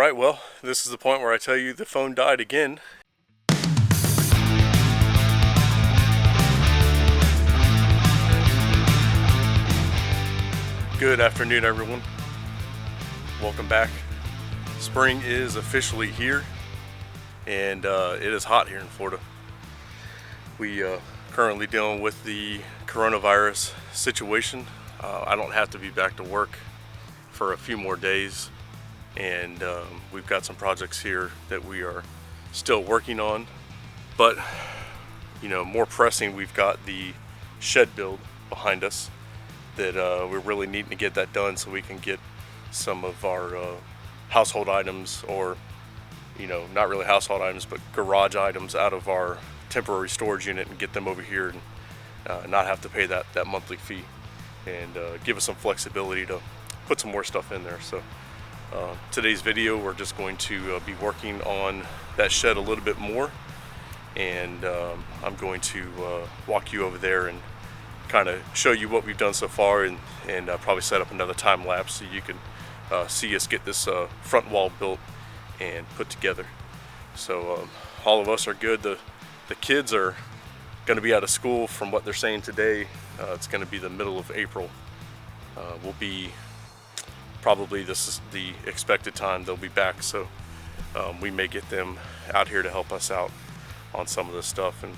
Alright, well, this is the point where I tell you the phone died again. Good afternoon, everyone. Welcome back. Spring is officially here, and it is hot here in Florida. We currently dealing with the coronavirus situation. I don't have to be back to work for a few more days, and we've got some projects here that we are still working on. But more pressing, we've got the shed build behind us that we're really needing to get that done so we can get some of our household items, or not really household items, but garage items out of our temporary storage unit and get them over here and not have to pay that monthly fee, and give us some flexibility to put some more stuff in there. So today's video, we're just going to be working on that shed a little bit more, and I'm going to walk you over there and kind of show you what we've done so far, and probably set up another time lapse so you can see us get this front wall built and put together. So all of us are good. The kids are going to be out of school from what they're saying today. It's going to be the middle of April. Will be probably, this is the expected time they'll be back, so we may get them out here to help us out on some of this stuff, and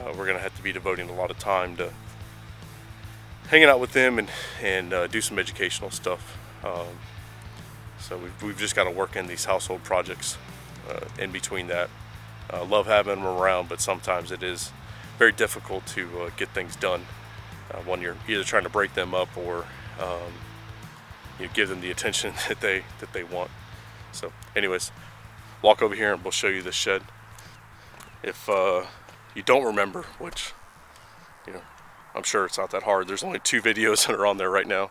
we're going to have to be devoting a lot of time to hanging out with them and do some educational stuff. So we've just got to work in these household projects in between that. Love having them around, but sometimes it is very difficult to get things done when you're either trying to break them up or give them the attention that they want. So anyways, walk over here and we'll show you the shed. If you don't remember, which I'm sure it's not that hard, there's only 2 videos that are on there right now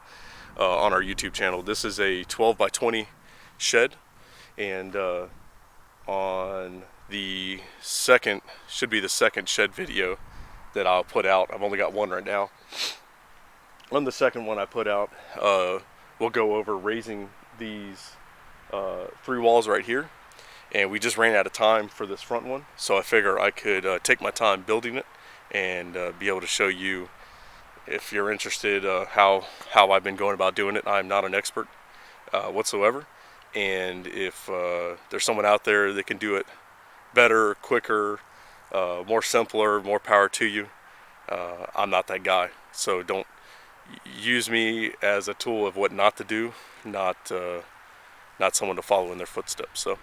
on our YouTube channel. This is a 12'x20 shed, and on the second, should be the second shed video that I'll put out. I've only got one right now. On the second one I put out, we'll go over raising these 3 walls right here, and we just ran out of time for this front one, so I figure I could take my time building it and be able to show you, if you're interested, how I've been going about doing it. I'm not an expert whatsoever, and if there's someone out there that can do it better, quicker, more simpler, more power to you. I'm not that guy, so don't use me as a tool of what not to do, not someone to follow in their footsteps. So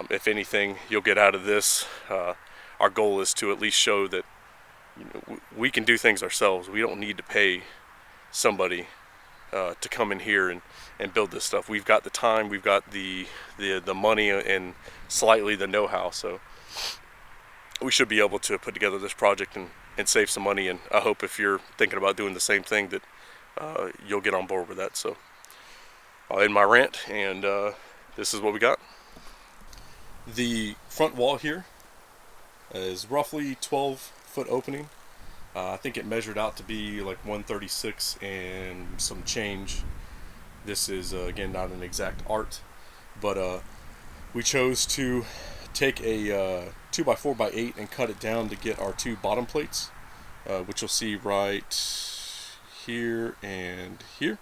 if anything you'll get out of this, our goal is to at least show that we can do things ourselves. We don't need to pay somebody to come in here and build this stuff. We've got the time, we've got the money, and slightly the know-how, so we should be able to put together this project and save some money. And I hope if you're thinking about doing the same thing that you'll get on board with that. So I'll end my rant, and this is what we got. The front wall here is roughly 12-foot opening. I think it measured out to be like 136 and some change. This is again not an exact art, but we chose to take a 2x4x8 and cut it down to get our 2 bottom plates, which you'll see right here and here.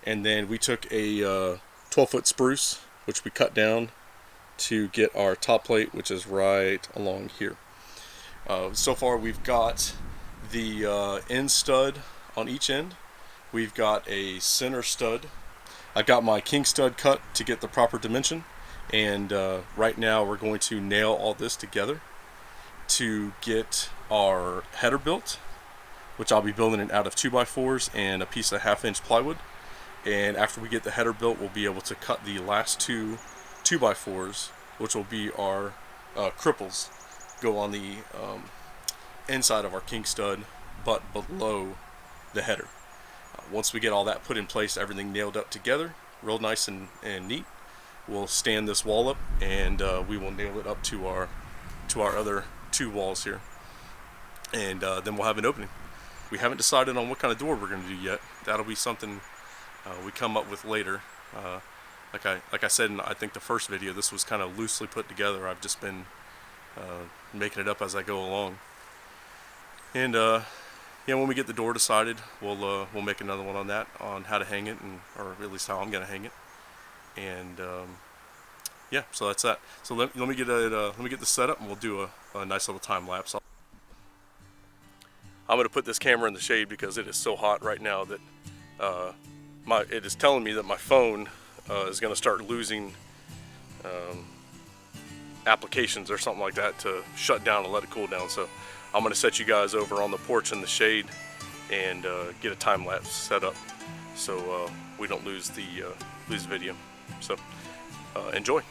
And then we took a 12-foot spruce, which we cut down to get our top plate, which is right along here. So far we've got the end stud on each end. We've got a center stud. I've got my king stud cut to get the proper dimension, and right now we're going to nail all this together to get our header built, which I'll be building it out of 2x4s and a piece of 1/2-inch plywood. And after we get the header built, we'll be able to cut the last 2 2x4s, which will be our cripples, go on the inside of our king stud, but below the header. Once we get all that put in place, everything nailed up together, real nice and neat, we'll stand this wall up, and we will nail it up to our other 2 walls here, and then we'll have an opening. We haven't decided on what kind of door we're going to do yet. That'll be something we come up with later. like I said in I think the first video, this was kind of loosely put together. I've just been making it up as I go along. And yeah, when we get the door decided, we'll make another one on that, on how to hang it, and or at least how I'm gonna hang it. And yeah, so that's that. So let me get it. Let me get this set up, and we'll do a nice little time lapse. I'm gonna put this camera in the shade because it is so hot right now that it is telling me that my phone is gonna start losing applications or something like that to shut down and let it cool down. So I'm gonna set you guys over on the porch in the shade and get a time lapse set up so we don't lose the video. So enjoy.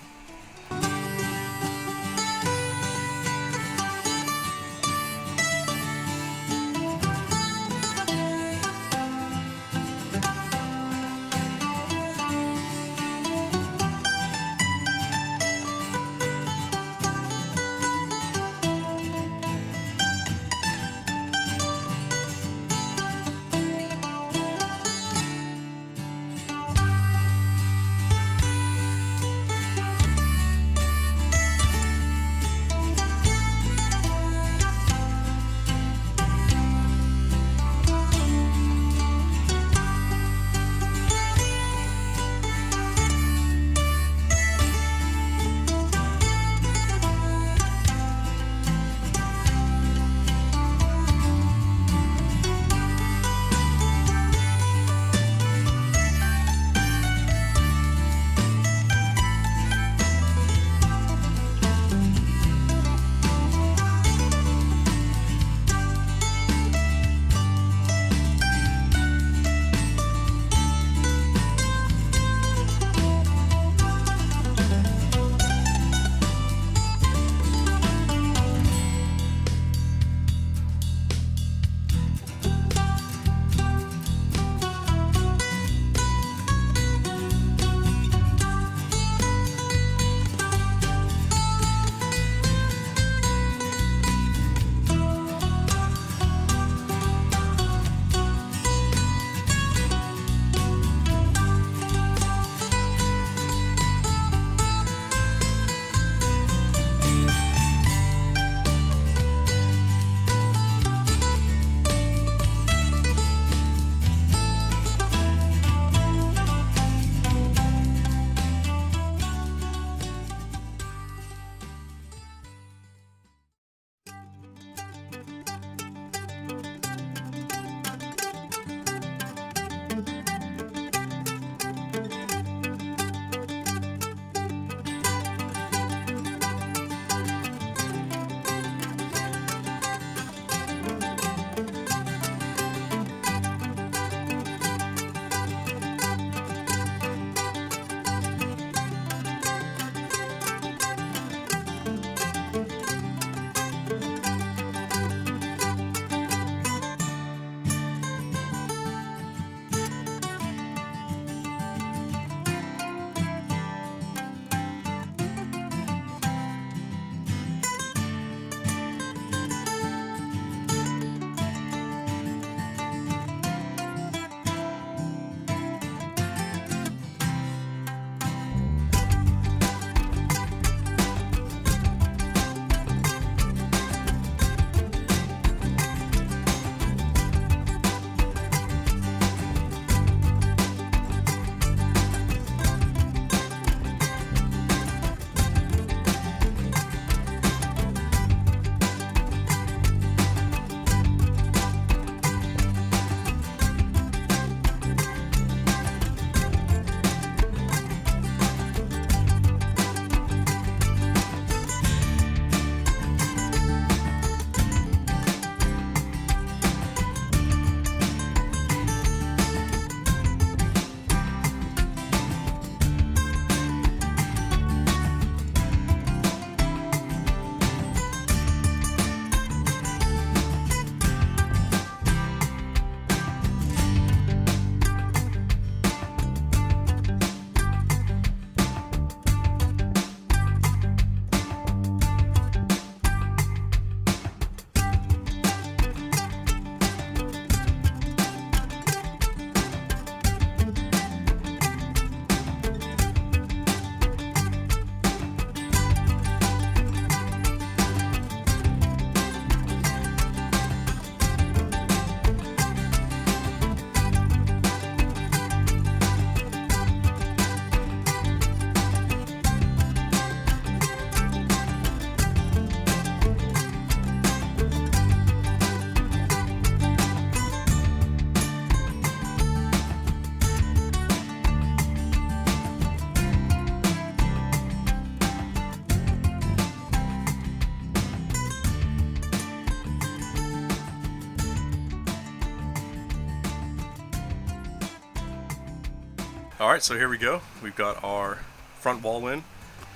All right, so here we go. We've got our front wall in.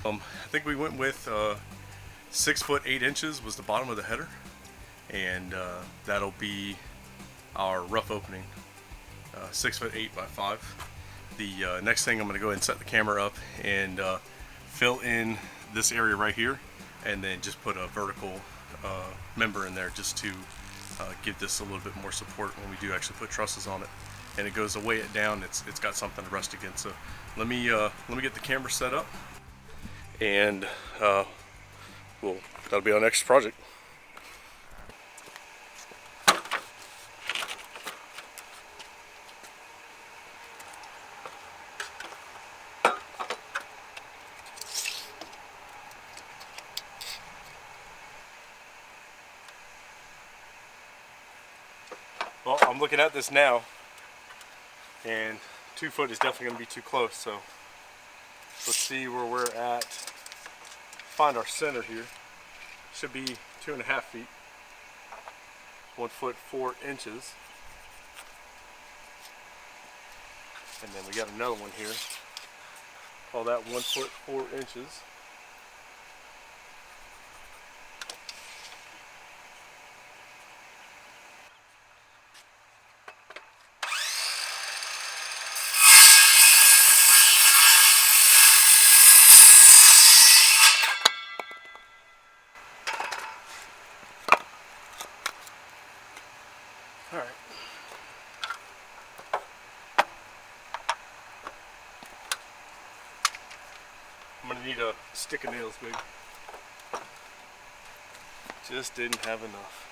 I think we went with 6 foot 8 inches was the bottom of the header, and that'll be our rough opening, 6 foot 8 by 5. The next thing, I'm going to go ahead and set the camera up and fill in this area right here, and then just put a vertical member in there just to give this a little bit more support when we do actually put trusses on it. And it goes to weigh it down. It's got something to rest against. So let me get the camera set up, and that'll be our next project. Well, I'm looking at this now, and 2 foot is definitely going to be too close, so let's see where we're at. Find our center here. Should be 2.5 feet. 1 foot 4 inches. And then we got another one here. Call that 1 foot 4 inches. All right. I'm gonna need a stick of nails, baby. Just didn't have enough.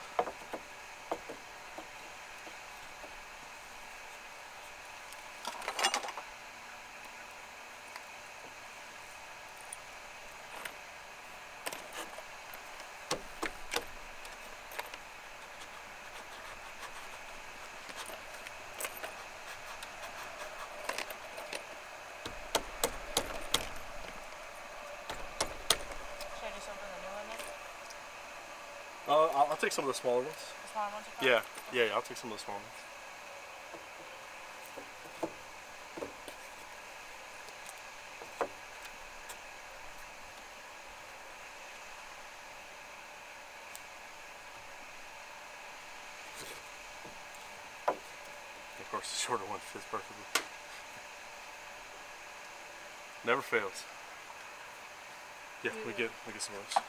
I'll take some of the smaller ones. The smaller ones? Yeah, I'll take some of the smaller ones. Of course, the shorter one fits perfectly. Never fails. Yeah, we get some of those.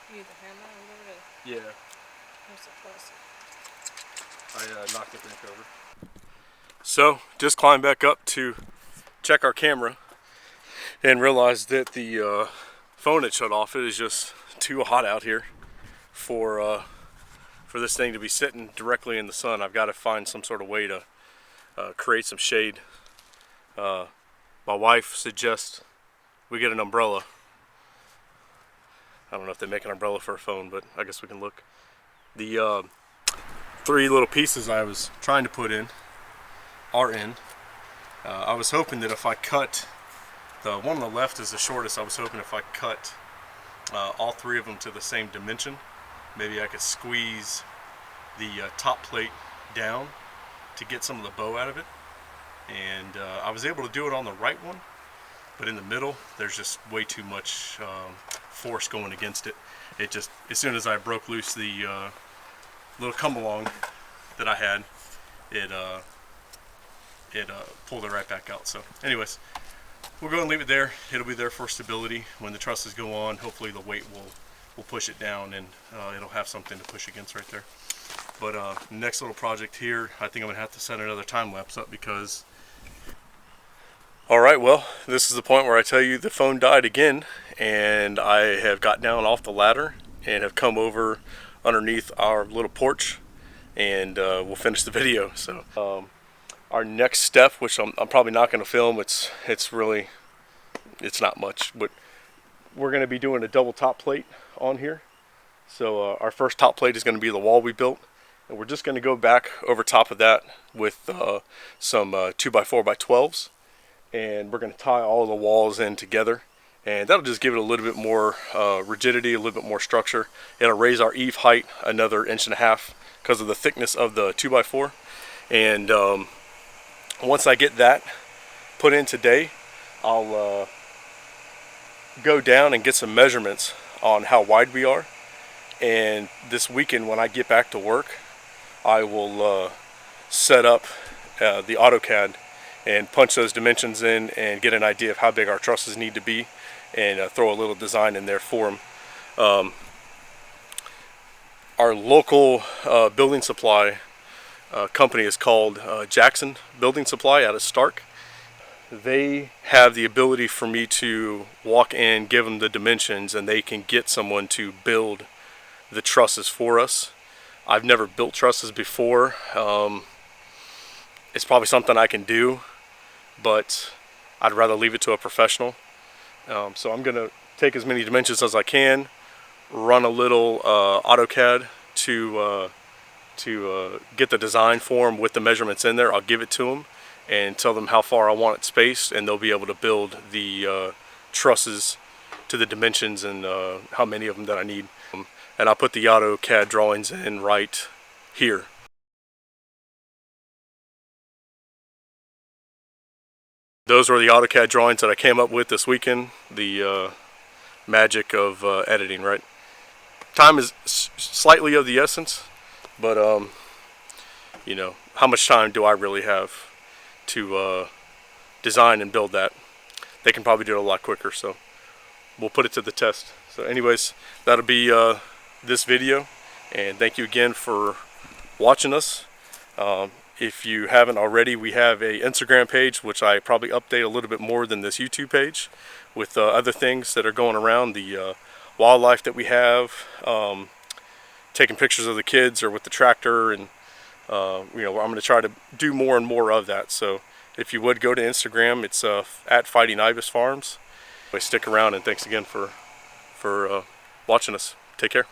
You need the hammer or whatever it is? Yeah. Here's the plus. I knocked the drink over. So, just climbed back up to check our camera and realized that the phone had shut off. It is just too hot out here for this thing to be sitting directly in the sun. I've got to find some sort of way to create some shade. My wife suggests we get an umbrella. I don't know if they make an umbrella for a phone, but I guess we can look. The 3 little pieces I was trying to put in are in. I was hoping that if I cut, the one on the left is the shortest, I was hoping if I cut all 3 of them to the same dimension, maybe I could squeeze the top plate down to get some of the bow out of it. And I was able to do it on the right one, but in the middle there's just way too much force going against it. It just, as soon as I broke loose the little come along that I had, it pulled it right back out. So anyways, we'll go and leave it there. It'll be there for stability. When the trusses go on, hopefully the weight will push it down, and it'll have something to push against right there. But next little project here, I think I'm gonna have to set another time lapse up because. Alright, well, this is the point where I tell you the phone died again, and I have got down off the ladder and have come over underneath our little porch, and we'll finish the video. So our next step, which I'm probably not going to film, it's not much, but we're going to be doing a double top plate on here. So our first top plate is going to be the wall we built, and we're just going to go back over top of that with some 2x4x12s. And we're going to tie all the walls in together, and that'll just give it a little bit more rigidity, a little bit more structure. It'll raise our eave height another 1.5 inches because of the thickness of the 2x4. And once I get that put in today, I'll go down and get some measurements on how wide we are. And this weekend when I get back to work, I will set up the AutoCAD and punch those dimensions in and get an idea of how big our trusses need to be, and throw a little design in there for them. Our local building supply company is called Jackson Building Supply out of Stark. They have the ability for me to walk in, give them the dimensions, and they can get someone to build the trusses for us. I've never built trusses before. It's probably something I can do, but I'd rather leave it to a professional. So I'm gonna take as many dimensions as I can, run a little AutoCAD to get the design for them with the measurements in there. I'll give it to them and tell them how far I want it spaced, and they'll be able to build the trusses to the dimensions and how many of them that I need. And I'll put the AutoCAD drawings in right here. Those were the AutoCAD drawings that I came up with this weekend. The magic of editing, right? Time is slightly of the essence, but you know, how much time do I really have to design and build that? They can probably do it a lot quicker, so we'll put it to the test. So anyways, that'll be this video, and thank you again for watching us. If you haven't already, we have a Instagram page, which I probably update a little bit more than this YouTube page, with other things that are going around, the wildlife that we have, taking pictures of the kids or with the tractor, and you know, I'm going to try to do more and more of that. So if you would go to Instagram, it's at Fighting Ibis Farms. Stick around, and thanks again for watching us. Take care.